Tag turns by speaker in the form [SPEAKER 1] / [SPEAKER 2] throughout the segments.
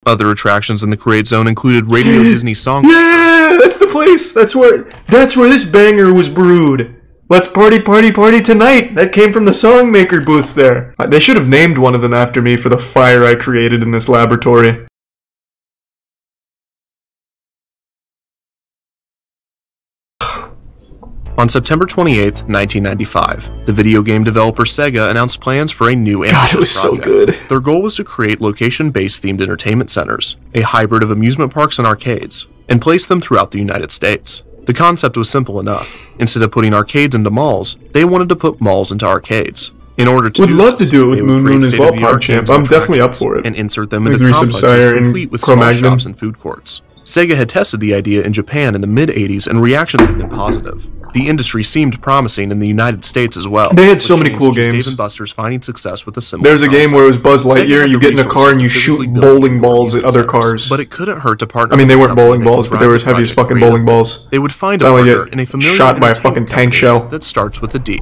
[SPEAKER 1] Other attractions in the Create Zone included Radio Disney Song.
[SPEAKER 2] Yeah, that's the place. That's where this banger was brewed. Let's party, party, party tonight. That came from the Songmaker booths there. They should have named one of them after me for the fire I created in this laboratory.
[SPEAKER 1] On September 28th, 1995, the video game developer Sega announced plans for a new ambitious project.
[SPEAKER 2] So good.
[SPEAKER 1] Their goal was to create location-based themed entertainment centers, a hybrid of amusement parks and arcades, and place them throughout the United States. The concept was simple enough. Instead of putting arcades into malls, they wanted to put malls into arcades. In order to
[SPEAKER 2] would love to do it with Moon Moon as well, PogChamp. I'm definitely up for it.
[SPEAKER 1] And insert them into complexes complete with small shops and food courts. Sega had tested the idea in Japan in the mid-80s, and reactions had been positive. The industry seemed promising in the United States as well.
[SPEAKER 2] They had so many cool games.
[SPEAKER 1] Dave & Buster's finding success with a similar
[SPEAKER 2] There's a game where it was Buzz Lightyear, you get in a car and you shoot bowling balls at other cars.
[SPEAKER 1] But it couldn't hurt to partner.
[SPEAKER 2] I mean, they weren't bowling balls, but they were as heavy as fucking bowling balls.
[SPEAKER 1] They would find a partner in a familiar
[SPEAKER 2] shot by a fucking tank shell
[SPEAKER 1] that starts with a D.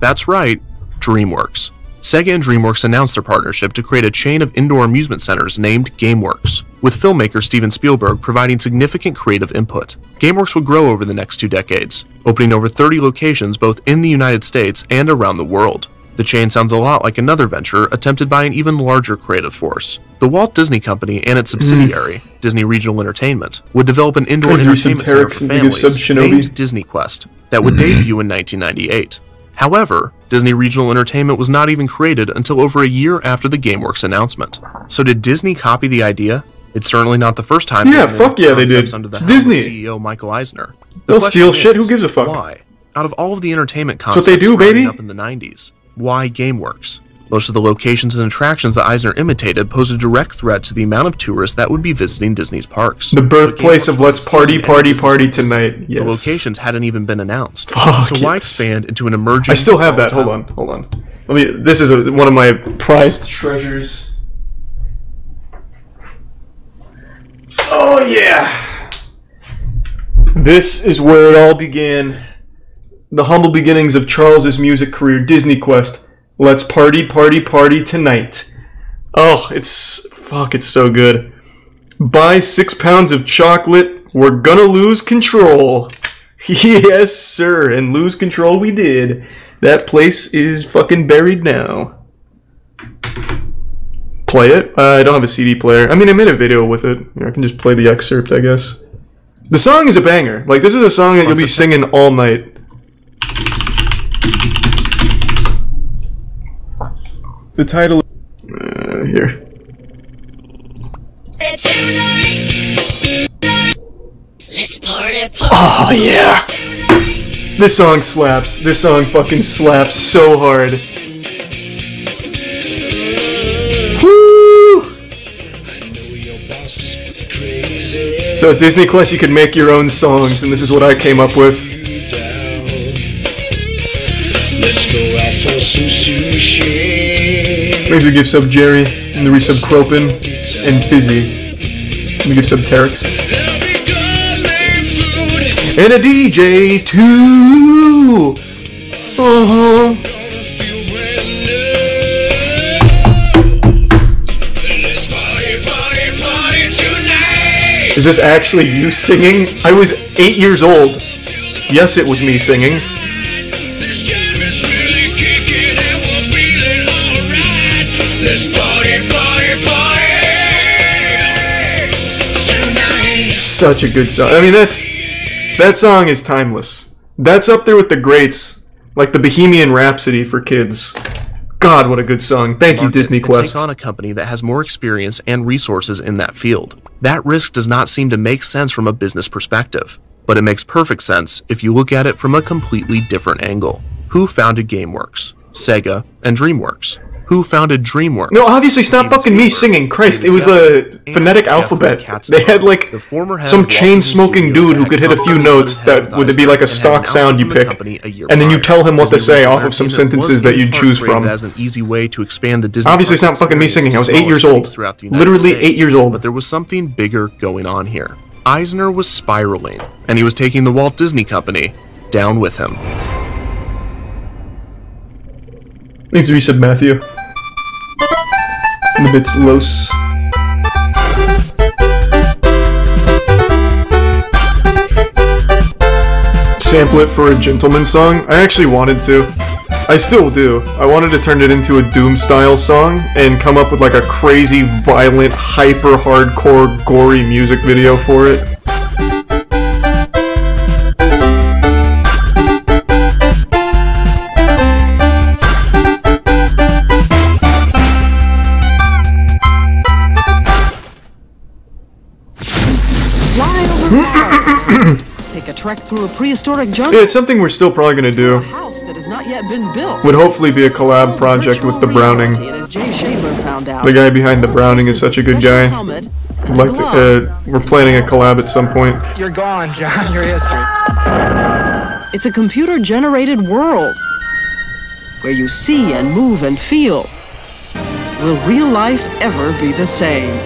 [SPEAKER 1] That's right, DreamWorks. Sega and DreamWorks announced their partnership to create a chain of indoor amusement centers named GameWorks, with filmmaker Steven Spielberg providing significant creative input. GameWorks would grow over the next 2 decades, opening over 30 locations both in the United States and around the world. The chain sounds a lot like another venture attempted by an even larger creative force. The Walt Disney Company and its subsidiary, Disney Regional Entertainment, would develop an indoor entertainment center for families named DisneyQuest that would debut in 1998. However, Disney Regional Entertainment was not even created until over a year after the GameWorks announcement. So did Disney copy the idea? It's certainly not the first time.
[SPEAKER 2] Yeah, fuck yeah, they did.
[SPEAKER 1] Under the
[SPEAKER 2] it's Disney.
[SPEAKER 1] CEO Michael Eisner.
[SPEAKER 2] They'll steal shit. Who gives a fuck?
[SPEAKER 1] Why? Out of all of the entertainment concepts
[SPEAKER 2] that's what they do, baby.
[SPEAKER 1] Up in the 90s, why GameWorks? Most of the locations and attractions that Eisner imitated pose a direct threat to the amount of tourists that would be visiting Disney's parks.
[SPEAKER 2] The birthplace of Let's Party, Party, Party Tonight. Yes.
[SPEAKER 1] The locations hadn't even been announced.
[SPEAKER 2] Fuck
[SPEAKER 1] so why expand into an emerging...
[SPEAKER 2] I still have that. Hold on. This is one of my prized treasures. Oh yeah! This is where it all began. The humble beginnings of Charles's music career, DisneyQuest. Let's party, party, party tonight. Oh, it's so good. Buy 6 pounds of chocolate, we're gonna lose control. Yes, sir, and lose control we did. That place is fucking buried now. Play it? I don't have a CD player. I mean, I made a video with it. I can just play the excerpt, I guess. The song is a banger. Like, this is a song that you'll be singing all night. The title here.
[SPEAKER 3] Let's party, party.
[SPEAKER 2] Oh yeah. This song slaps. This song fucking slaps so hard. Woo! So at DisneyQuest you could make your own songs, and this is what I came up with.
[SPEAKER 3] Let's go out for some sushi.
[SPEAKER 2] Thanks to give sub Jerry, and the resub Cropin, and Fizzy. Let me give sub Terex. And a DJ too! Is this actually you singing? I was 8 years old. Yes, it was me singing. Such a good song. I mean, that song is timeless. That's up there with the greats, like the Bohemian Rhapsody for kids. God, what a good song. Thank you, DisneyQuest.
[SPEAKER 1] Take on a company that has more experience and resources in that field. That risk does not seem to make sense from a business perspective, but it makes perfect sense if you look at it from a completely different angle. Who founded GameWorks? Sega and DreamWorks. Who founded DreamWorks?
[SPEAKER 2] No, obviously, stop fucking me singing. Christ, it was a phonetic alphabet. They had, like, some chain-smoking dude who could hit a few notes that would be like a stock sound you pick, and then you tell him what to say off of some sentences that you'd choose from. Obviously, it's not fucking me singing. I was 8 years old. Literally 8 years old.
[SPEAKER 1] But there was something bigger going on here. Eisner was spiraling, and he was taking the Walt Disney Company down with him.
[SPEAKER 2] Thanks, resub Matthew. And the bits Los. sample it for a gentleman song. I actually wanted to. I still do. I wanted to turn it into a Doom-style song and come up with like a crazy, violent, hyper-hardcore, gory music video for it.
[SPEAKER 4] Take a trek through a prehistoric jungle.
[SPEAKER 2] Yeah, it's something we're still probably gonna do.
[SPEAKER 4] A house that has not yet been built.
[SPEAKER 2] Would hopefully be a collab project with the Browning. The guy behind the Browning is such a good guy. I'd like to, we're planning a collab at some point.
[SPEAKER 5] You're gone, John. Your history.
[SPEAKER 4] It's a computer-generated world where you see and move and feel. Will real life ever be the same?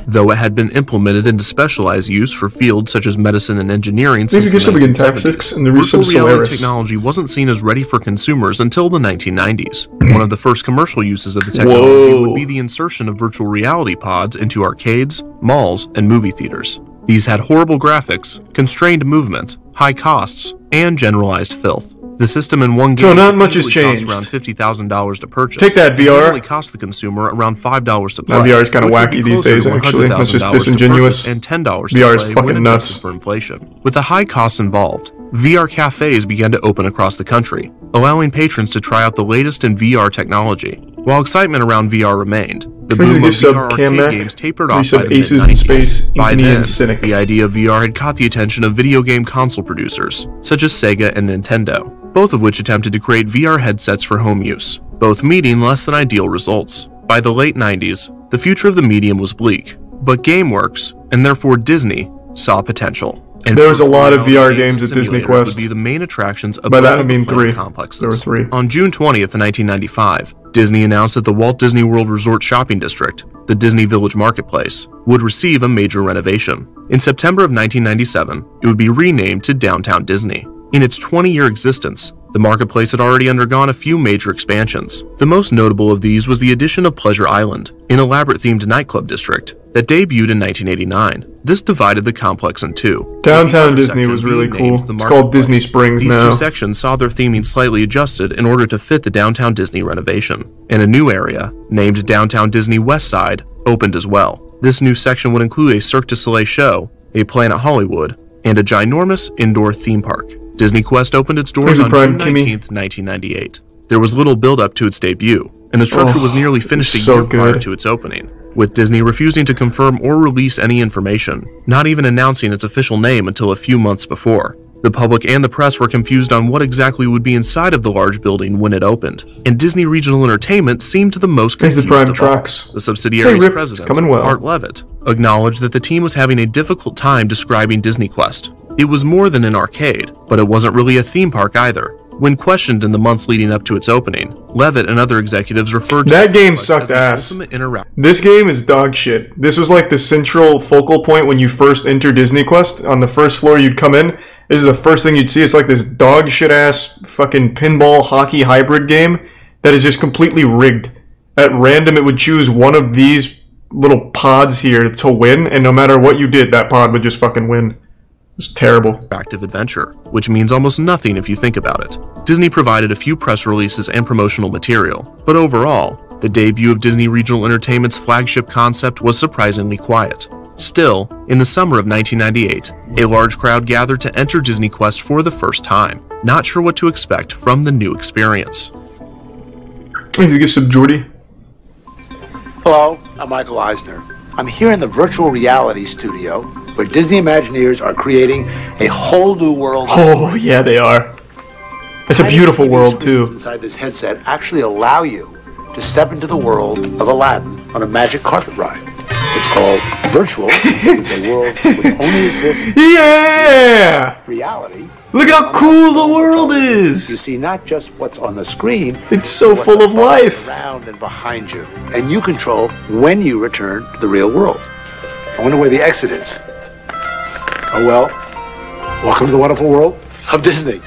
[SPEAKER 1] Though it had been implemented into specialized use for fields such as medicine and engineering since the 1970s, virtual reality technology wasn't seen as ready for consumers until the 1990s. One of the first commercial uses of the technology would be the insertion of virtual reality pods into arcades, malls, and movie theaters. These had horrible graphics, constrained movement, high costs, and generalized filth. The system in one game
[SPEAKER 2] so not much has changed.
[SPEAKER 1] Around $50,000 to purchase.
[SPEAKER 2] Take that, VR.
[SPEAKER 1] Generally cost the consumer around $5 to play.
[SPEAKER 2] Now, VR is kind of wacky these days, actually. That's just disingenuous.
[SPEAKER 1] And $10
[SPEAKER 2] VR is
[SPEAKER 1] to play
[SPEAKER 2] fucking
[SPEAKER 1] when
[SPEAKER 2] nuts.
[SPEAKER 1] adjusted for inflation. With the high costs involved, VR cafes began to open across the country, allowing patrons to try out the latest in VR technology. While excitement around VR remained, the boom of VR arcade games tapered off by the mid-90s. By then, the idea of VR had caught the attention of video game console producers, such as Sega and Nintendo, both of which attempted to create VR headsets for home use, both meeting less than ideal results. By the late 90s, the future of the medium was bleak, but GameWorks, and therefore Disney, saw potential. And
[SPEAKER 2] there was a lot of VR games at DisneyQuest.
[SPEAKER 1] Would be the main attractions of
[SPEAKER 2] by that I mean three.
[SPEAKER 1] Complexes.
[SPEAKER 2] There were three.
[SPEAKER 1] On June 20th, 1995, Disney announced that the Walt Disney World Resort Shopping District, the Disney Village Marketplace, would receive a major renovation. In September of 1997, it would be renamed to Downtown Disney. In its 20-year existence, the marketplace had already undergone a few major expansions. The most notable of these was the addition of Pleasure Island, an elaborate-themed nightclub district that debuted in 1989. This divided the complex in two.
[SPEAKER 2] Downtown Disney was really cool. It's called Disney Springs now.
[SPEAKER 1] These two sections saw their theming slightly adjusted in order to fit the Downtown Disney renovation, and a new area, named Downtown Disney West Side, opened as well. This new section would include a Cirque du Soleil show, a Planet Hollywood, and a ginormous indoor theme park. DisneyQuest opened its doors on June 19th, 1998. There was little build-up to its debut, and the structure was nearly finished a year prior to its opening, with Disney refusing to confirm or release any information, not even announcing its official name until a few months before. The public and the press were confused on what exactly would be inside of the large building when it opened, and Disney Regional Entertainment seemed the most confused of all. The subsidiary's president, Art Levitt, acknowledged that the team was having a difficult time describing DisneyQuest. It was more than an arcade, but it wasn't really a theme park either. When questioned in the months leading up to its opening, Levitt and other executives referred to
[SPEAKER 2] that game sucked ass. This game is dog shit. This was like the central focal point when you first enter DisneyQuest. On the first floor you'd come in, this is the first thing you'd see. It's like this dog shit ass fucking pinball hockey hybrid game that is just completely rigged. At random it would choose one of these little pods here to win, and no matter what you did, that pod would just fucking win. It's terrible.
[SPEAKER 1] Active adventure, which means almost nothing if you think about it. Disney provided a few press releases and promotional material, but overall, the debut of Disney Regional Entertainment's flagship concept was surprisingly quiet. Still, in the summer of 1998, a large crowd gathered to enter DisneyQuest for the first time, not sure what to expect from the new experience.
[SPEAKER 2] Please give some Jordy.
[SPEAKER 6] Hello, I'm Michael Eisner. I'm here in the virtual reality studio where Disney Imagineers are creating a whole new world.
[SPEAKER 2] Oh, yeah, they are. It's a beautiful world, too.
[SPEAKER 6] Inside this headset actually allow you to step into the world of Aladdin on a magic carpet ride. It's called virtual, because the world would only exist.
[SPEAKER 2] Yeah!
[SPEAKER 6] Reality.
[SPEAKER 2] Look how cool the world is!
[SPEAKER 6] You see not just what's on the screen,
[SPEAKER 2] it's so full of life.
[SPEAKER 6] Around and behind you, and you control when you return to the real world. I wonder where the exit is. Oh well, welcome to the wonderful world of Disney.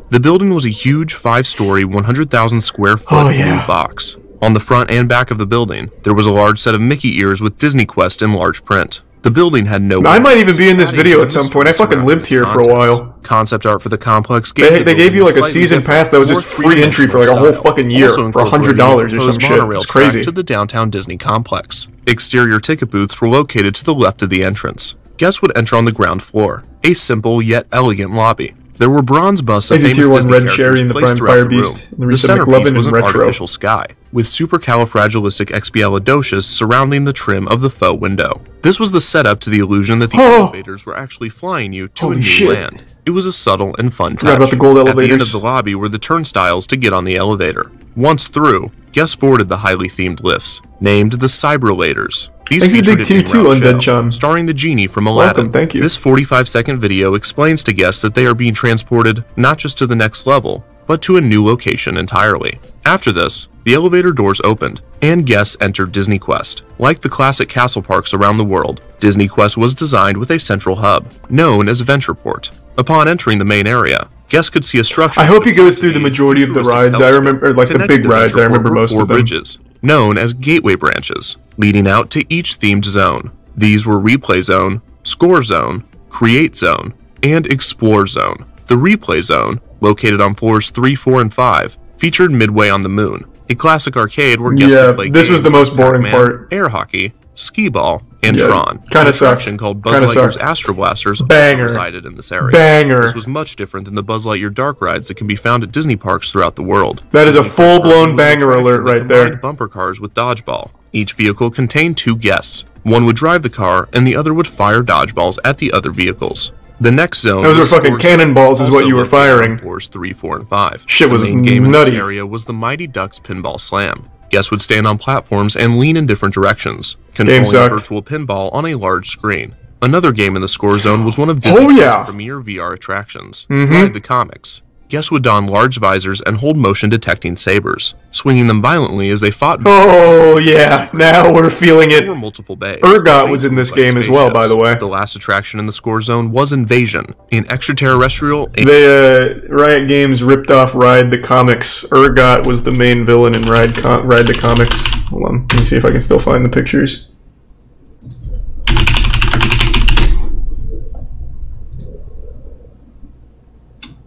[SPEAKER 1] The building was a huge 5-story, 100,000 square foot blue box. On the front and back of the building, there was a large set of Mickey ears with DisneyQuest in large print. The building had no
[SPEAKER 2] I might
[SPEAKER 1] windows,
[SPEAKER 2] even be in this
[SPEAKER 1] adding
[SPEAKER 2] video
[SPEAKER 1] to
[SPEAKER 2] at
[SPEAKER 1] the
[SPEAKER 2] some point. I
[SPEAKER 1] mystery
[SPEAKER 2] fucking lived here
[SPEAKER 1] surrounding
[SPEAKER 2] for a
[SPEAKER 1] its
[SPEAKER 2] while.
[SPEAKER 1] contents. Concept art for the complex gave
[SPEAKER 2] They gave you like a season pass that was just free entry for like a whole fucking year for $100 or some shit. It's crazy.
[SPEAKER 1] To the downtown Disney complex. Exterior ticket booths were located to the left of the entrance. Guests would enter on the ground floor. A simple yet elegant lobby. There were bronze busts of famous Disney
[SPEAKER 2] Red Cherry
[SPEAKER 1] characters
[SPEAKER 2] and the
[SPEAKER 1] placed
[SPEAKER 2] Prime
[SPEAKER 1] throughout
[SPEAKER 2] Fire
[SPEAKER 1] the room.
[SPEAKER 2] Beast, and
[SPEAKER 1] The centerpiece was an
[SPEAKER 2] Retro.
[SPEAKER 1] artificial sky, with supercalifragilisticexpialidocious surrounding the trim of the faux window. This was the setup to the illusion that the elevators were actually flying you to a new land. It was a subtle and fun touch.
[SPEAKER 2] About the gold
[SPEAKER 1] At the end
[SPEAKER 2] elevators.
[SPEAKER 1] of the lobby were the turnstiles to get on the elevator. Once through, guests boarded the highly themed lifts, named the Cyberlators. These
[SPEAKER 2] Thanks to
[SPEAKER 1] featured
[SPEAKER 2] Big
[SPEAKER 1] a
[SPEAKER 2] T too,
[SPEAKER 1] round
[SPEAKER 2] Undead
[SPEAKER 1] show,
[SPEAKER 2] Chum.
[SPEAKER 1] starring the genie from Aladdin.
[SPEAKER 2] Welcome, thank you.
[SPEAKER 1] This 45-second video explains to guests that they are being transported not just to the next level, but to a new location entirely. After this, the elevator doors opened, and guests entered DisneyQuest. Like the classic castle parks around the world, DisneyQuest was designed with a central hub, known as Ventureport. Upon entering the main area, guests could see a structure.
[SPEAKER 2] I hope he goes through the majority of the rides. I remember, like the big rides, I remember most
[SPEAKER 1] four
[SPEAKER 2] of them.
[SPEAKER 1] bridges, known as gateway branches, leading out to each themed zone. These were Replay Zone, Score Zone, Create Zone, and Explore Zone. The Replay Zone, located on floors 3, 4, and 5, featured Midway on the Moon, a classic arcade where guests could play
[SPEAKER 2] this was the
[SPEAKER 1] games
[SPEAKER 2] most boring
[SPEAKER 1] like Pac-Man,
[SPEAKER 2] part.
[SPEAKER 1] air hockey, skee-ball, and
[SPEAKER 2] Yeah,
[SPEAKER 1] Tron.
[SPEAKER 2] kinda
[SPEAKER 1] An
[SPEAKER 2] sucks.
[SPEAKER 1] attraction called Buzz
[SPEAKER 2] Kinda
[SPEAKER 1] Lightyear's
[SPEAKER 2] sucks.
[SPEAKER 1] Astro Blasters
[SPEAKER 2] Banger.
[SPEAKER 1] also resided in this area.
[SPEAKER 2] Banger.
[SPEAKER 1] This was much different than the Buzz Lightyear dark rides that can be found at Disney parks throughout the world.
[SPEAKER 2] That is a
[SPEAKER 1] Disney Park
[SPEAKER 2] full-blown
[SPEAKER 1] was an
[SPEAKER 2] banger
[SPEAKER 1] attraction
[SPEAKER 2] alert
[SPEAKER 1] that
[SPEAKER 2] right there.
[SPEAKER 1] combined bumper cars with dodgeball. Each vehicle contained 2 guests. One would drive the car, and the other would fire dodgeballs at the other vehicles. The next zone
[SPEAKER 2] Those were
[SPEAKER 1] was
[SPEAKER 2] fucking
[SPEAKER 1] Score
[SPEAKER 2] cannonballs is
[SPEAKER 1] Zone,
[SPEAKER 2] what you were
[SPEAKER 1] also located on
[SPEAKER 2] firing.
[SPEAKER 1] Floors 3, 4, and 5.
[SPEAKER 2] Shit was
[SPEAKER 1] the main game in
[SPEAKER 2] nutty.
[SPEAKER 1] this area was the Mighty Ducks Pinball Slam. Guests would stand on platforms and lean in different directions, controlling a
[SPEAKER 2] sucked.
[SPEAKER 1] virtual pinball on a large screen. Another game in the Score Zone was one of Disney's premier VR attractions, Ride the Comics. Guests would don large visors and hold motion-detecting sabers, swinging them violently as they fought.
[SPEAKER 2] Oh yeah, now we're feeling it.
[SPEAKER 1] There were multiple bays.
[SPEAKER 2] Urgot was in this game as well, by the way.
[SPEAKER 1] The last attraction in the Score Zone was Invasion, an extraterrestrial.
[SPEAKER 2] Riot Games ripped off Ride the Comics. Urgot was the main villain in Ride the Comics. Hold on, let me see if I can still find the pictures.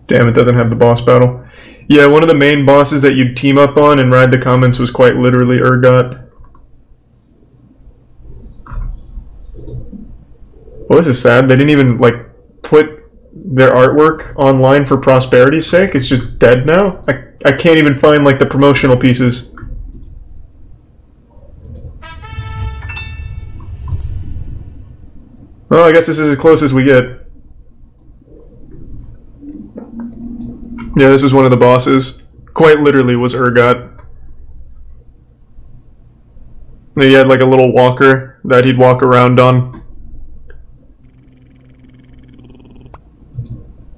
[SPEAKER 2] Damn, it doesn't have the boss battle. Yeah, one of the main bosses that you'd team up on in Ride the Comics was quite literally Urgot. Well, this is sad. They didn't even, like, put their artwork online for prosperity's sake. It's just dead now. I can't even find, like, the promotional pieces. Well, I guess this is as close as we get. Yeah, this was one of the bosses. Quite literally was Urgot. He had like a little walker that he'd walk around on.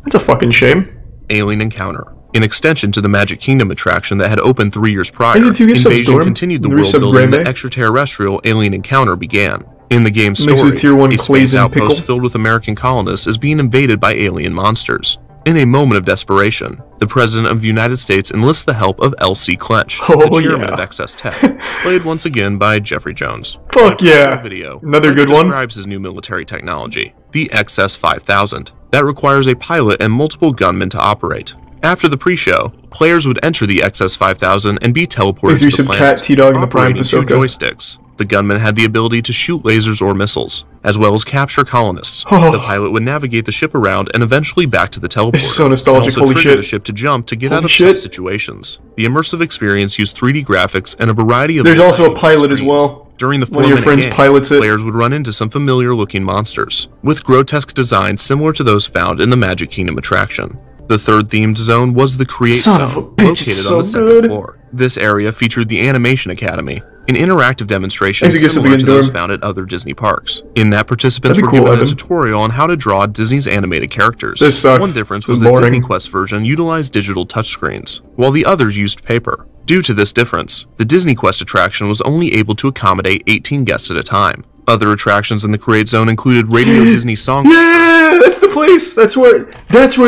[SPEAKER 2] That's a fucking shame.
[SPEAKER 1] Alien Encounter, an extension to the Magic Kingdom attraction that had opened 3 years prior.
[SPEAKER 2] Is it 2
[SPEAKER 1] Invasion
[SPEAKER 2] Substorm?
[SPEAKER 1] continued the
[SPEAKER 2] 3
[SPEAKER 1] world building
[SPEAKER 2] Subgrande?
[SPEAKER 1] that extraterrestrial Alien Encounter began. In the game's
[SPEAKER 2] Makes
[SPEAKER 1] story,
[SPEAKER 2] it Tier 1
[SPEAKER 1] a space
[SPEAKER 2] Clazen
[SPEAKER 1] outpost
[SPEAKER 2] Pickle.
[SPEAKER 1] filled with American colonists is being invaded by alien monsters. In a moment of desperation, the President of the United States enlists the help of L.C. Clench, the chairman of Excess Tech, played once again by Jeffrey Jones.
[SPEAKER 2] Fuck yeah.
[SPEAKER 1] Video,
[SPEAKER 2] Another
[SPEAKER 1] Clench
[SPEAKER 2] good one.
[SPEAKER 1] describes his new military technology, the XS-5000, that requires a pilot and multiple gunmen to operate. After the pre-show, players would enter the XS-5000 and be teleported to the
[SPEAKER 2] some
[SPEAKER 1] planet,
[SPEAKER 2] cat T-Dog in the Prime
[SPEAKER 1] operating 2
[SPEAKER 2] Pasoka.
[SPEAKER 1] joysticks. The gunman had the ability to shoot lasers or missiles, as well as capture colonists.
[SPEAKER 2] Oh.
[SPEAKER 1] The pilot would navigate the ship around and eventually back to the teleporter.
[SPEAKER 2] This is so nostalgic,
[SPEAKER 1] and also
[SPEAKER 2] holy
[SPEAKER 1] trigger
[SPEAKER 2] shit.
[SPEAKER 1] the ship to jump to get
[SPEAKER 2] Holy
[SPEAKER 1] out of
[SPEAKER 2] shit.
[SPEAKER 1] tough situations. The immersive experience used 3D graphics and a variety of...
[SPEAKER 2] There's also a pilot as
[SPEAKER 1] screens.
[SPEAKER 2] well.
[SPEAKER 1] During the
[SPEAKER 2] One of your
[SPEAKER 1] 4-minute
[SPEAKER 2] friends
[SPEAKER 1] game,
[SPEAKER 2] pilots it.
[SPEAKER 1] players would run into some familiar-looking monsters, with grotesque designs similar to those found in the Magic Kingdom attraction. The third themed zone was the Create
[SPEAKER 2] Son
[SPEAKER 1] Zone,
[SPEAKER 2] of a bitch,
[SPEAKER 1] located
[SPEAKER 2] it's
[SPEAKER 1] on the
[SPEAKER 2] so
[SPEAKER 1] 2nd
[SPEAKER 2] good.
[SPEAKER 1] floor. This area featured the Animation Academy, an interactive demonstration
[SPEAKER 2] Thanks, I guess
[SPEAKER 1] similar
[SPEAKER 2] it'll
[SPEAKER 1] to
[SPEAKER 2] be
[SPEAKER 1] those
[SPEAKER 2] indoor.
[SPEAKER 1] found at other Disney parks. In that, participants
[SPEAKER 2] That'd
[SPEAKER 1] were
[SPEAKER 2] be cool,
[SPEAKER 1] given a
[SPEAKER 2] Evan.
[SPEAKER 1] tutorial on how to draw Disney's animated characters.
[SPEAKER 2] This sucks.
[SPEAKER 1] One difference
[SPEAKER 2] This
[SPEAKER 1] was
[SPEAKER 2] is
[SPEAKER 1] the
[SPEAKER 2] boring.
[SPEAKER 1] DisneyQuest version utilized digital touchscreens, while the others used paper. Due to this difference, the DisneyQuest attraction was only able to accommodate 18 guests at a time. Other attractions in the Create Zone included Radio Disney Song.
[SPEAKER 2] Yeah, that's the place. That's where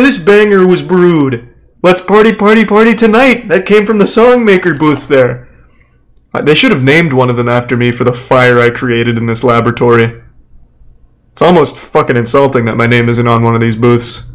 [SPEAKER 2] this banger was brewed. Let's party, party, party tonight. That came from the Songmaker booths there. They should have named one of them after me for the fire I created in this laboratory. It's almost fucking insulting that my name isn't on one of these booths.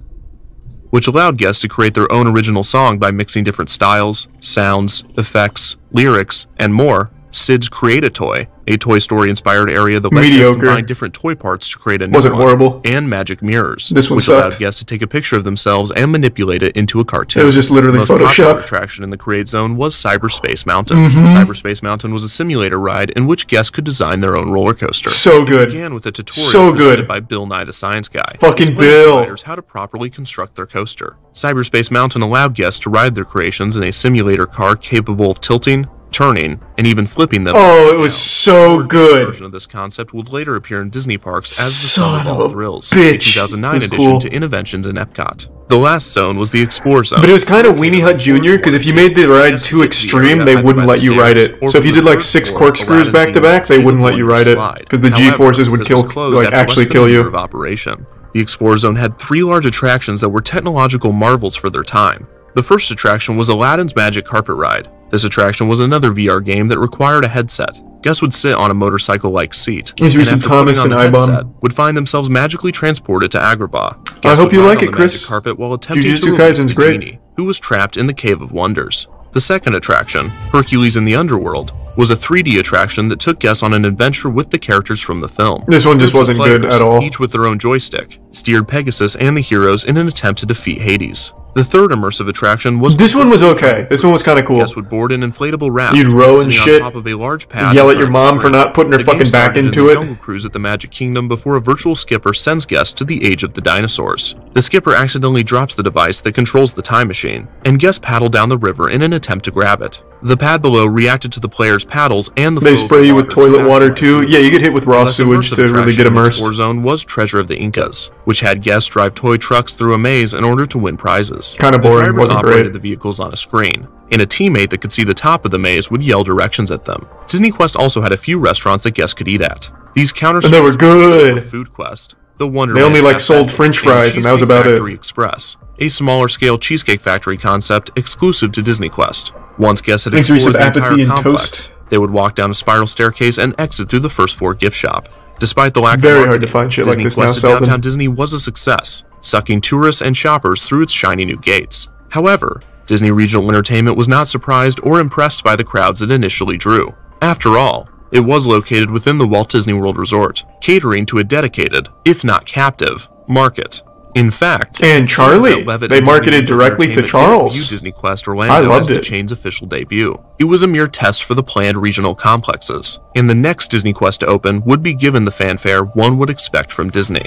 [SPEAKER 1] which allowed guests to create their own original song by mixing different styles, sounds, effects, lyrics, and more. Sid's Create-A-Toy, a Toy Story-inspired area that let guests combine different toy parts to create a new
[SPEAKER 2] Wasn't horrible.
[SPEAKER 1] And magic mirrors,
[SPEAKER 2] This one
[SPEAKER 1] which
[SPEAKER 2] sucked.
[SPEAKER 1] allowed guests to take a picture of themselves and manipulate it into a cartoon.
[SPEAKER 2] It was just literally
[SPEAKER 1] The most popular
[SPEAKER 2] Photoshop.
[SPEAKER 1] attraction in the Create Zone was Cyberspace Mountain. Cyberspace Mountain was a simulator ride in which guests could design their own roller coaster.
[SPEAKER 2] So good.
[SPEAKER 1] It began with a tutorial
[SPEAKER 2] So
[SPEAKER 1] presented
[SPEAKER 2] good.
[SPEAKER 1] by Bill Nye the Science Guy.
[SPEAKER 2] Fucking
[SPEAKER 1] explaining to
[SPEAKER 2] Bill.
[SPEAKER 1] riders how to properly construct their coaster. Cyberspace Mountain allowed guests to ride their creations in a simulator car capable of tilting, turning, and even flipping them.
[SPEAKER 2] Oh, it was so
[SPEAKER 1] A
[SPEAKER 2] good.
[SPEAKER 1] version of this concept would later appear in Disney parks as the
[SPEAKER 2] Son
[SPEAKER 1] Sun of
[SPEAKER 2] of
[SPEAKER 1] All
[SPEAKER 2] a
[SPEAKER 1] Thrills,
[SPEAKER 2] bitch.
[SPEAKER 1] a 2009
[SPEAKER 2] It was
[SPEAKER 1] addition
[SPEAKER 2] cool.
[SPEAKER 1] to Innovations in Epcot. The last zone was the Explore Zone.
[SPEAKER 2] But it was kind of Weenie Hut Jr. because if you made the ride too extreme, they wouldn't let you ride it. So if you did like 6 corkscrews back to back, they wouldn't let you ride it because the G-forces would kill, like actually kill you.
[SPEAKER 1] Of operation. The Explore Zone had 3 large attractions that were technological marvels for their time. The first attraction was Aladdin's Magic Carpet Ride. This attraction was another VR game that required a headset. Guests would sit on a motorcycle-like seat,
[SPEAKER 2] Here's
[SPEAKER 1] and
[SPEAKER 2] some
[SPEAKER 1] after
[SPEAKER 2] Thomas
[SPEAKER 1] putting on
[SPEAKER 2] and
[SPEAKER 1] the
[SPEAKER 2] I-Bomb.
[SPEAKER 1] headset, would find themselves magically transported to Agrabah.
[SPEAKER 2] I
[SPEAKER 1] Guests
[SPEAKER 2] hope
[SPEAKER 1] would
[SPEAKER 2] you
[SPEAKER 1] ride
[SPEAKER 2] like
[SPEAKER 1] on
[SPEAKER 2] it,
[SPEAKER 1] the
[SPEAKER 2] Chris.
[SPEAKER 1] magic carpet while attempting
[SPEAKER 2] Jujutsu
[SPEAKER 1] to release
[SPEAKER 2] Kaisen's
[SPEAKER 1] the
[SPEAKER 2] great.
[SPEAKER 1] genie, who was trapped in the Cave of Wonders. The second attraction, Hercules in the Underworld, was a 3D attraction that took guests on an adventure with the characters from the film.
[SPEAKER 2] This one just
[SPEAKER 1] Groups of
[SPEAKER 2] wasn't good
[SPEAKER 1] players,
[SPEAKER 2] at all.
[SPEAKER 1] each with their own joystick, steered Pegasus and the heroes in an attempt to defeat Hades. The third immersive attraction was
[SPEAKER 2] This one was okay. This one was kind of cool.
[SPEAKER 1] Guests would board an inflatable raft.
[SPEAKER 2] You'd row and
[SPEAKER 1] sitting
[SPEAKER 2] shit,
[SPEAKER 1] on top of a large pad
[SPEAKER 2] yell
[SPEAKER 1] in
[SPEAKER 2] at your
[SPEAKER 1] front of
[SPEAKER 2] mom for
[SPEAKER 1] the
[SPEAKER 2] not putting her
[SPEAKER 1] The game
[SPEAKER 2] fucking back
[SPEAKER 1] started
[SPEAKER 2] into
[SPEAKER 1] in the
[SPEAKER 2] it.
[SPEAKER 1] Jungle Cruise at the Magic Kingdom before a virtual skipper sends guests to the age of the dinosaurs. The skipper accidentally drops the device that controls the time machine, and guests paddle down the river in an attempt to grab it. The pad below reacted to the players' paddles and the
[SPEAKER 2] They
[SPEAKER 1] flow of
[SPEAKER 2] spray
[SPEAKER 1] the
[SPEAKER 2] you with
[SPEAKER 1] water
[SPEAKER 2] toilet
[SPEAKER 1] to
[SPEAKER 2] water
[SPEAKER 1] maximize
[SPEAKER 2] too.
[SPEAKER 1] the
[SPEAKER 2] Yeah, you get hit with raw
[SPEAKER 1] less
[SPEAKER 2] sewage
[SPEAKER 1] immersive
[SPEAKER 2] to really get
[SPEAKER 1] attraction in the
[SPEAKER 2] immersed.
[SPEAKER 1] Explore Zone was Treasure of the Incas, which had guests drive toy trucks through a maze in order to win prizes.
[SPEAKER 2] Kinda
[SPEAKER 1] The
[SPEAKER 2] boring,
[SPEAKER 1] drivers
[SPEAKER 2] wasn't
[SPEAKER 1] operated
[SPEAKER 2] great.
[SPEAKER 1] the vehicles on a screen, and a teammate that could see the top of the maze would yell directions at them. DisneyQuest also had a few restaurants that guests could eat at. These counter
[SPEAKER 2] And they were good.
[SPEAKER 1] Food Quest, the Wonderland
[SPEAKER 2] They only like
[SPEAKER 1] Cafe,
[SPEAKER 2] sold French fries, and that was
[SPEAKER 1] Cheesecake
[SPEAKER 2] about it.
[SPEAKER 1] Factory Express, a smaller scale Cheesecake Factory concept exclusive to DisneyQuest. Once guests had
[SPEAKER 2] Thanks for
[SPEAKER 1] explored
[SPEAKER 2] some
[SPEAKER 1] the
[SPEAKER 2] apathy
[SPEAKER 1] entire
[SPEAKER 2] and
[SPEAKER 1] complex,
[SPEAKER 2] toast.
[SPEAKER 1] they would walk down a spiral staircase and exit through the first floor gift shop. Despite the lack
[SPEAKER 2] Very
[SPEAKER 1] of
[SPEAKER 2] hard to
[SPEAKER 1] marketing,
[SPEAKER 2] find shit like this now,
[SPEAKER 1] DisneyQuest at
[SPEAKER 2] Selden.
[SPEAKER 1] Downtown Disney was a success, sucking tourists and shoppers through its shiny new gates. However, Disney Regional Entertainment was not surprised or impressed by the crowds it initially drew. After all, it was located within the Walt Disney World Resort, catering to a dedicated, if not captive, market. In fact,
[SPEAKER 2] And
[SPEAKER 1] it seems
[SPEAKER 2] Charlie,
[SPEAKER 1] that Levitt
[SPEAKER 2] they
[SPEAKER 1] and
[SPEAKER 2] marketed
[SPEAKER 1] Disney
[SPEAKER 2] directly to
[SPEAKER 1] Entertainment
[SPEAKER 2] Charles.
[SPEAKER 1] didn't view Disney Quest Orlando
[SPEAKER 2] I loved
[SPEAKER 1] as the
[SPEAKER 2] it.
[SPEAKER 1] chain's official debut. It was a mere test for the planned regional complexes, and the next Disney Quest to open would be given the fanfare one would expect from Disney.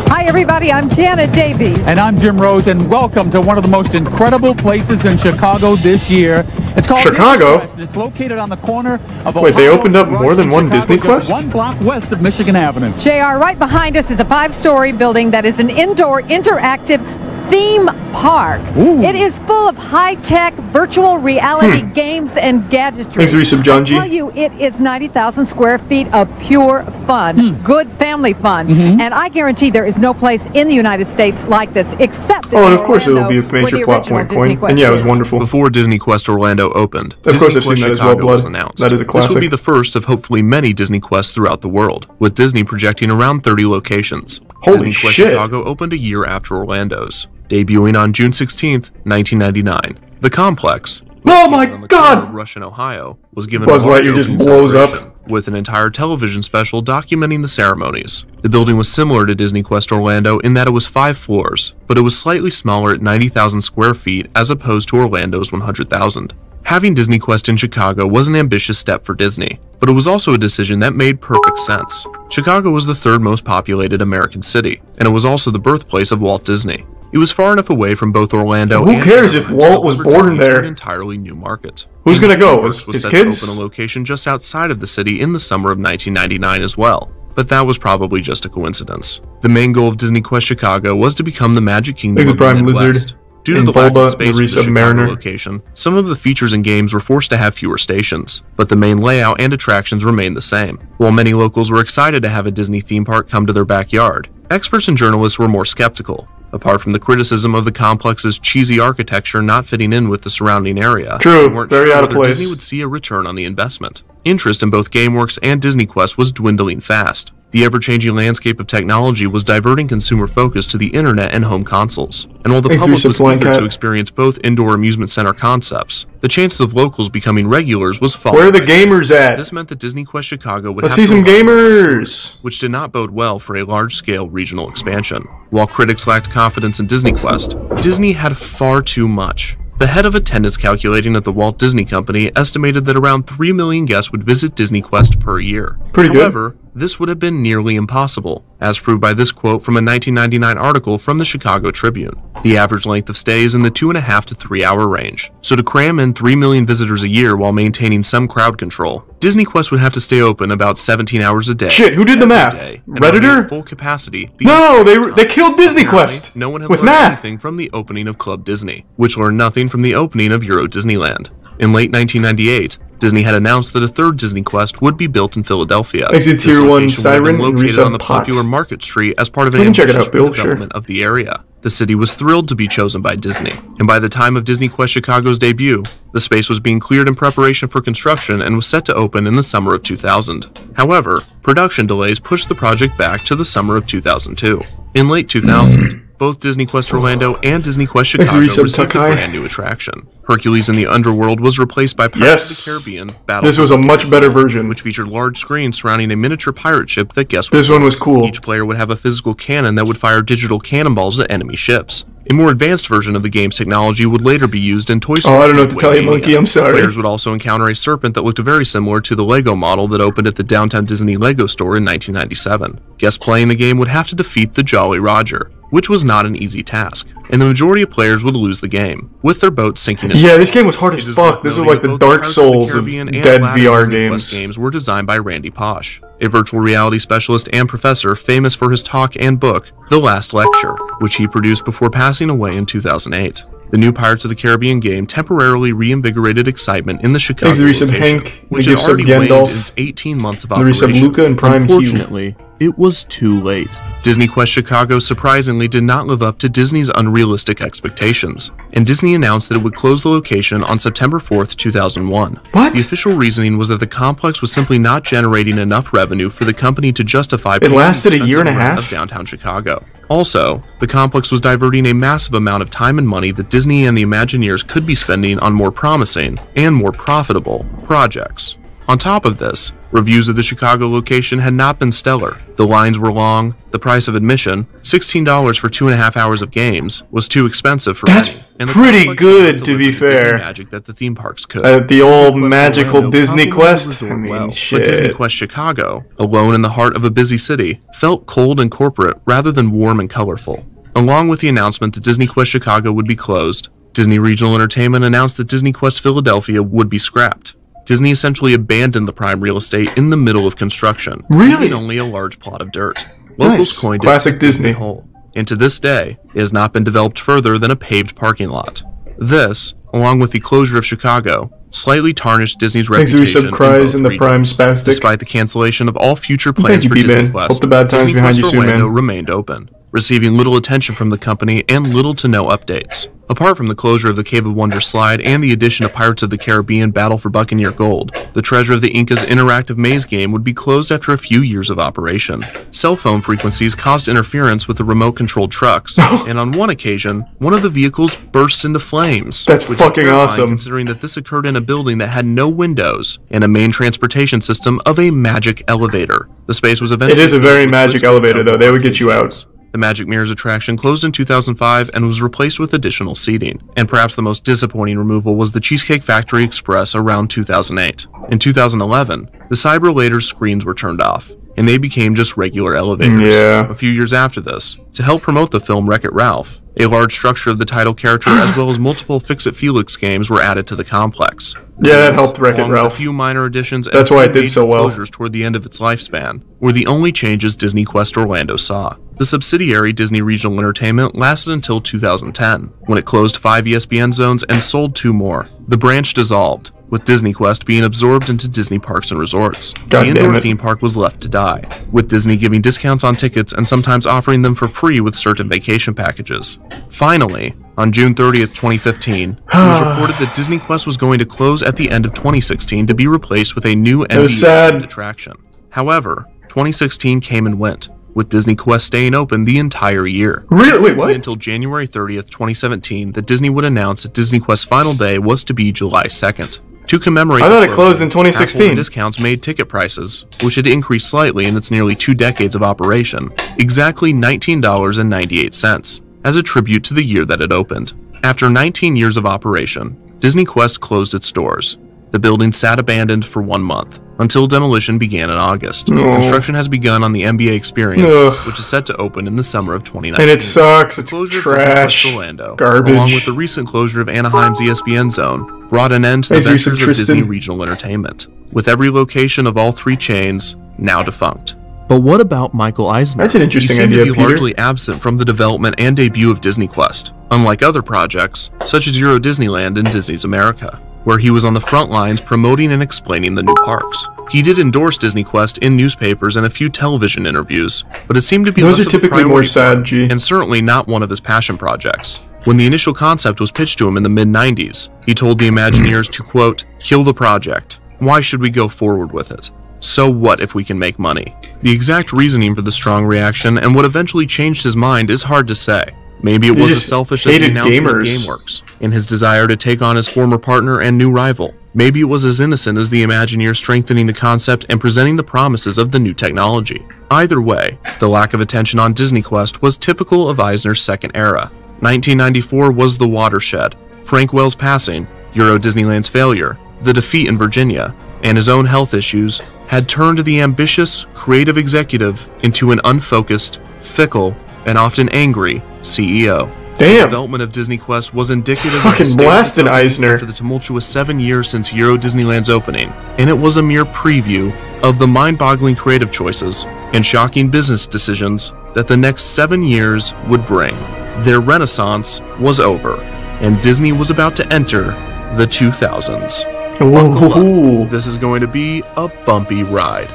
[SPEAKER 7] Hi, everybody. I'm Janet Davies.
[SPEAKER 5] And I'm Jim Rose, and welcome to one of the most incredible places in Chicago this year. It's called
[SPEAKER 2] Chicago?
[SPEAKER 5] DisneyQuest, and it's located on the corner of
[SPEAKER 2] Wait, they
[SPEAKER 5] Ohio,
[SPEAKER 2] opened up
[SPEAKER 5] Rush,
[SPEAKER 2] more than
[SPEAKER 5] and
[SPEAKER 2] one
[SPEAKER 5] Chicago,
[SPEAKER 2] DisneyQuest?
[SPEAKER 5] just one block west of Michigan Avenue.
[SPEAKER 7] JR, right behind us is a 5-story building that is an indoor interactive theme park.
[SPEAKER 5] Ooh.
[SPEAKER 7] It is full of high-tech virtual reality games and gadgetry.
[SPEAKER 2] Thanks for your sub, John
[SPEAKER 7] I
[SPEAKER 2] G.
[SPEAKER 7] tell you, it is 90,000 square feet of pure fun, good family fun, and I guarantee there is no place in the United States like this except in
[SPEAKER 2] Oh, and of course it will
[SPEAKER 7] Orlando,
[SPEAKER 2] be a
[SPEAKER 7] where
[SPEAKER 2] major
[SPEAKER 7] the
[SPEAKER 2] plot
[SPEAKER 7] original
[SPEAKER 2] point coin.
[SPEAKER 7] DisneyQuest
[SPEAKER 2] And yeah, it was
[SPEAKER 7] is.
[SPEAKER 2] wonderful.
[SPEAKER 1] Before Disney Quest Orlando opened,
[SPEAKER 2] Of course
[SPEAKER 1] Disney
[SPEAKER 2] I've seen
[SPEAKER 1] Quest
[SPEAKER 2] that as
[SPEAKER 1] Chicago
[SPEAKER 2] well,
[SPEAKER 1] was
[SPEAKER 2] Blood.
[SPEAKER 1] announced.
[SPEAKER 2] That is a
[SPEAKER 1] This would
[SPEAKER 2] classic.
[SPEAKER 1] be the first of hopefully many Disney Quests throughout the world, with Disney projecting around 30 locations.
[SPEAKER 2] Holy
[SPEAKER 1] Disney Quest
[SPEAKER 2] shit.
[SPEAKER 1] Chicago opened a year after Orlando's, debuting on June 16th, 1999. The complex,
[SPEAKER 2] Oh my
[SPEAKER 1] located on the corner
[SPEAKER 2] God!
[SPEAKER 1] of Rush in Ohio, was given
[SPEAKER 2] Buzz
[SPEAKER 1] a large
[SPEAKER 2] Lightyear just
[SPEAKER 1] opening
[SPEAKER 2] blows up.
[SPEAKER 1] celebration, with an entire television special documenting the ceremonies. The building was similar to Disney Quest Orlando in that it was 5 floors, but it was slightly smaller at 90,000 square feet as opposed to Orlando's 100,000. Having Disney Quest in Chicago was an ambitious step for Disney, but it was also a decision that made perfect sense. Chicago was the third most populated American city, and it was also the birthplace of Walt Disney. It was far enough away from both Orlando
[SPEAKER 2] Who
[SPEAKER 1] and
[SPEAKER 2] cares if
[SPEAKER 1] Anaheim
[SPEAKER 2] Walt
[SPEAKER 1] to
[SPEAKER 2] was
[SPEAKER 1] offer
[SPEAKER 2] born
[SPEAKER 1] Disney to
[SPEAKER 2] there?
[SPEAKER 1] an entirely new market.
[SPEAKER 2] Who's gonna go?
[SPEAKER 1] DreamWorks was
[SPEAKER 2] His
[SPEAKER 1] set
[SPEAKER 2] kids?
[SPEAKER 1] to open a location just outside of the city in the summer of 1999 as well, but that was probably just a coincidence. The main goal of Disney Quest Chicago was to become the Magic Kingdom
[SPEAKER 2] There's a
[SPEAKER 1] of the
[SPEAKER 2] Prime
[SPEAKER 1] Midwest.
[SPEAKER 2] Lizard.
[SPEAKER 1] Due to
[SPEAKER 2] And
[SPEAKER 1] the lack
[SPEAKER 2] Bulba,
[SPEAKER 1] of space
[SPEAKER 2] the
[SPEAKER 1] for the Chicago
[SPEAKER 2] Submariner.
[SPEAKER 1] location, some of the features and games were forced to have fewer stations, but the main layout and attractions remained the same. While many locals were excited to have a Disney theme park come to their backyard, experts and journalists were more skeptical. Apart from the criticism of the complex's cheesy architecture not fitting in with the surrounding area,
[SPEAKER 2] True,
[SPEAKER 1] they weren't
[SPEAKER 2] very
[SPEAKER 1] sure
[SPEAKER 2] out of
[SPEAKER 1] whether
[SPEAKER 2] place.
[SPEAKER 1] Disney would see a return on the investment. Interest in both GameWorks and DisneyQuest was dwindling fast. The ever-changing landscape of technology was diverting consumer focus to the internet and home consoles. And while the public was eager to experience both indoor amusement center concepts, the chances of locals becoming regulars was falling.
[SPEAKER 2] Where are the gamers at?
[SPEAKER 1] This meant that DisneyQuest Chicago would
[SPEAKER 2] Let's
[SPEAKER 1] have
[SPEAKER 2] see some gamers,
[SPEAKER 1] which did not bode well for a large-scale regional expansion. While critics lacked confidence in DisneyQuest, Disney had far too much. The head of attendance calculating at the Walt Disney Company estimated that around 3 million guests would visit DisneyQuest per year. However, this would have been nearly impossible, as proved by this quote from a 1999 article from the Chicago Tribune. The average length of stay is in the 2.5 to 3 hour range, so to cram in 3 million visitors a year while maintaining some crowd control, DisneyQuest would have to stay open about 17 hours a day.
[SPEAKER 2] Shit, who did the math? Redditor?
[SPEAKER 1] Full capacity.
[SPEAKER 2] No, they killed DisneyQuest.
[SPEAKER 1] No one had
[SPEAKER 2] with
[SPEAKER 1] learned
[SPEAKER 2] math.
[SPEAKER 1] anything from the opening of Club Disney, which learned nothing from the opening of Euro Disneyland. In late 1998, Disney had announced that a third DisneyQuest would be built in Philadelphia.
[SPEAKER 2] Exit Tier 1 Siren,
[SPEAKER 1] located on the popular Market Street as part of an ambitious development of the area. The city was thrilled to be chosen by Disney, and by the time of DisneyQuest Chicago's debut, the space was being cleared in preparation for construction and was set to open in the summer of 2000. However, production delays pushed the project back to the summer of 2002. In late 2000, both DisneyQuest Orlando and DisneyQuest Chicago received a brand new attraction. Hercules in the Underworld was replaced by Pirates of the Caribbean Battle.
[SPEAKER 2] This was a much better version,
[SPEAKER 1] which featured large screens surrounding a miniature pirate ship that guests
[SPEAKER 2] This one was cool.
[SPEAKER 1] Each player would have a physical cannon that would fire digital cannonballs at enemy ships. A more advanced version of the game's technology would later be used in Toy Story.
[SPEAKER 2] Oh, I don't know what to tell you, Monkey. I'm sorry.
[SPEAKER 1] Players would also encounter a serpent that looked very similar to the Lego model that opened at the Downtown Disney Lego store in 1997. Guests playing the game would have to defeat the Jolly Roger, which was not an easy task, and the majority of players would lose the game, with their boat sinking.
[SPEAKER 2] Yeah, this game was hard as fuck. This was like the Dark Souls of dead VR games.
[SPEAKER 1] Games were designed by Randy Posh, a virtual reality specialist and professor famous for his talk and book, The Last Lecture, which he produced before passing away in 2008. The new Pirates of the Caribbean game temporarily reinvigorated excitement in the Chicago location, which had already waned in its 18 months of operation.
[SPEAKER 2] Luca and Prime
[SPEAKER 1] Unfortunately, it was too late. DisneyQuest Chicago surprisingly did not live up to Disney's unrealistic expectations, and Disney announced that it would close the location on September 4th, 2001.
[SPEAKER 2] What?
[SPEAKER 1] The official reasoning was that the complex was simply not generating enough revenue for the company to justify
[SPEAKER 2] it lasted a year and a half
[SPEAKER 1] of downtown Chicago. Also, the complex was diverting a massive amount of time and money that Disney and the Imagineers could be spending on more promising and more profitable projects. On top of this, reviews of the Chicago location had not been stellar. The lines were long, the price of admission, $16 for 2.5 hours of games, was too expensive for many. And
[SPEAKER 2] pretty good, to be fair.
[SPEAKER 1] Magic that the theme parks could.
[SPEAKER 2] The old magical Disney Quest. I mean, shit.
[SPEAKER 1] But DisneyQuest Chicago, alone in the heart of a busy city, felt cold and corporate rather than warm and colorful. Along with the announcement that DisneyQuest Chicago would be closed, Disney Regional Entertainment announced that DisneyQuest Philadelphia would be scrapped. Disney essentially abandoned the prime real estate in the middle of construction, leaving only a large plot of dirt. Locals coined it
[SPEAKER 2] Classic Disney
[SPEAKER 1] Hole, and to this day, it has not been developed further than a paved parking lot. This, along with the closure of Chicago, slightly tarnished Disney's reputation
[SPEAKER 2] in the Prime Spastic.
[SPEAKER 1] Despite the cancellation of all future plans for DisneyQuest,
[SPEAKER 2] Hope the bad times behind you soon,
[SPEAKER 1] Orlando
[SPEAKER 2] man.
[SPEAKER 1] remained open, receiving little attention from the company and little to no updates. Apart from the closure of the Cave of Wonders slide and the addition of Pirates of the Caribbean Battle for Buccaneer Gold, the Treasure of the Incas interactive maze game would be closed after a few years of operation. Cell phone frequencies caused interference with the remote-controlled trucks, and on one occasion, one of the vehicles burst into flames.
[SPEAKER 2] That's fucking awesome.
[SPEAKER 1] Considering that this occurred in a building that had no windows and a main transportation system of a magic elevator. The space was eventually...
[SPEAKER 2] It is a very magic elevator, though. They would get you out.
[SPEAKER 1] The Magic Mirrors attraction closed in 2005 and was replaced with additional seating. And perhaps the most disappointing removal was the Cheesecake Factory Express around 2008. In 2011, the Cyberlator's screens were turned off, and they became just regular elevators.
[SPEAKER 2] Yeah.
[SPEAKER 1] A few years after this, to help promote the film Wreck-It Ralph, a large structure of the title character as well as multiple Fix-It Felix games were added to the complex.
[SPEAKER 2] Yeah, that helped Wreck-It Ralph.
[SPEAKER 1] A few minor additions
[SPEAKER 2] That's why it did so well.
[SPEAKER 1] Closures toward the end of its lifespan were the only changes DisneyQuest Orlando saw. The subsidiary Disney Regional Entertainment lasted until 2010, when it closed 5 ESPN zones and sold 2 more. The branch dissolved, with DisneyQuest being absorbed into Disney Parks and Resorts. The indoor theme park was left to die, with Disney giving discounts on tickets and sometimes offering them for free with certain vacation packages. Finally, On June 30th, 2015, it was reported that DisneyQuest was going to close at the end of 2016 to be replaced with a new NBA attraction. However, 2016 came and went, with DisneyQuest staying open the entire year.
[SPEAKER 2] Really? Wait, what?
[SPEAKER 1] Until January 30th, 2017, that Disney would announce that DisneyQuest's final day was to be July 2nd. To commemorate
[SPEAKER 2] I thought it closed in 2016.
[SPEAKER 1] Apple discounts made ticket prices, which had increased slightly in its nearly 2 decades of operation, exactly $19.98, as a tribute to the year that it opened. After 19 years of operation, DisneyQuest closed its doors. The building sat abandoned for 1 month, until demolition began in August. Construction has begun on the NBA Experience, which is set to open in the summer of 2019.
[SPEAKER 2] And it sucks. It's
[SPEAKER 1] Closure
[SPEAKER 2] trash.
[SPEAKER 1] of Orlando,
[SPEAKER 2] Garbage.
[SPEAKER 1] along with the recent closure of Anaheim's ESPN Zone, brought an end to the ventures of Disney Regional Entertainment, with every location of all 3 chains now defunct. But what about Michael Eisner?
[SPEAKER 2] That's an interesting
[SPEAKER 1] idea. He seemed to be
[SPEAKER 2] Peter.
[SPEAKER 1] largely absent from the development and debut of DisneyQuest, unlike other projects, such as Euro Disneyland and Disney's America, where he was on the front lines promoting and explaining the new parks. He did endorse DisneyQuest in newspapers and a few television interviews, but it seemed to be
[SPEAKER 2] Those
[SPEAKER 1] less
[SPEAKER 2] are
[SPEAKER 1] of a
[SPEAKER 2] typically more
[SPEAKER 1] priority
[SPEAKER 2] sad, G.
[SPEAKER 1] and certainly not one of his passion projects. When the initial concept was pitched to him in the mid-90s, he told the Imagineers to, quote, "kill the project. Why should we go forward with it? So what if we can make money?" The exact reasoning for the strong reaction and what eventually changed his mind is hard to say. Maybe it was as selfish as the announcement of GameWorks, in his desire to take on his former partner and new rival. Maybe it was as innocent as the Imagineers strengthening the concept and presenting the promises of the new technology. Either way, the lack of attention on DisneyQuest was typical of Eisner's second era. 1994 was the watershed. Frank Wells' passing, Euro Disneyland's failure, the defeat in Virginia, and his own health issues had turned the ambitious, creative executive into an unfocused, fickle, and often angry CEO.
[SPEAKER 2] Damn.
[SPEAKER 1] The development of DisneyQuest was indicative of
[SPEAKER 2] Fucking
[SPEAKER 1] the state
[SPEAKER 2] blasted Eisner
[SPEAKER 1] for the tumultuous 7 years since Euro Disneyland's opening, and it was a mere preview of the mind-boggling creative choices and shocking business decisions that the next 7 years would bring. Their renaissance was over, and Disney was about to enter the 2000s. Buckle up. This is going to be a bumpy ride.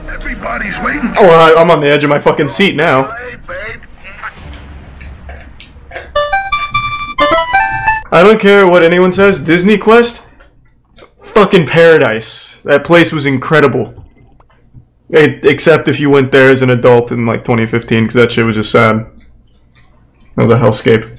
[SPEAKER 3] Everybody's waiting.
[SPEAKER 2] Oh, I'm on the edge of my fucking seat now. I don't care what anyone says. DisneyQuest, fucking paradise. That place was incredible. Except if you went there as an adult in like 2015, because that shit was just sad. That was a hellscape.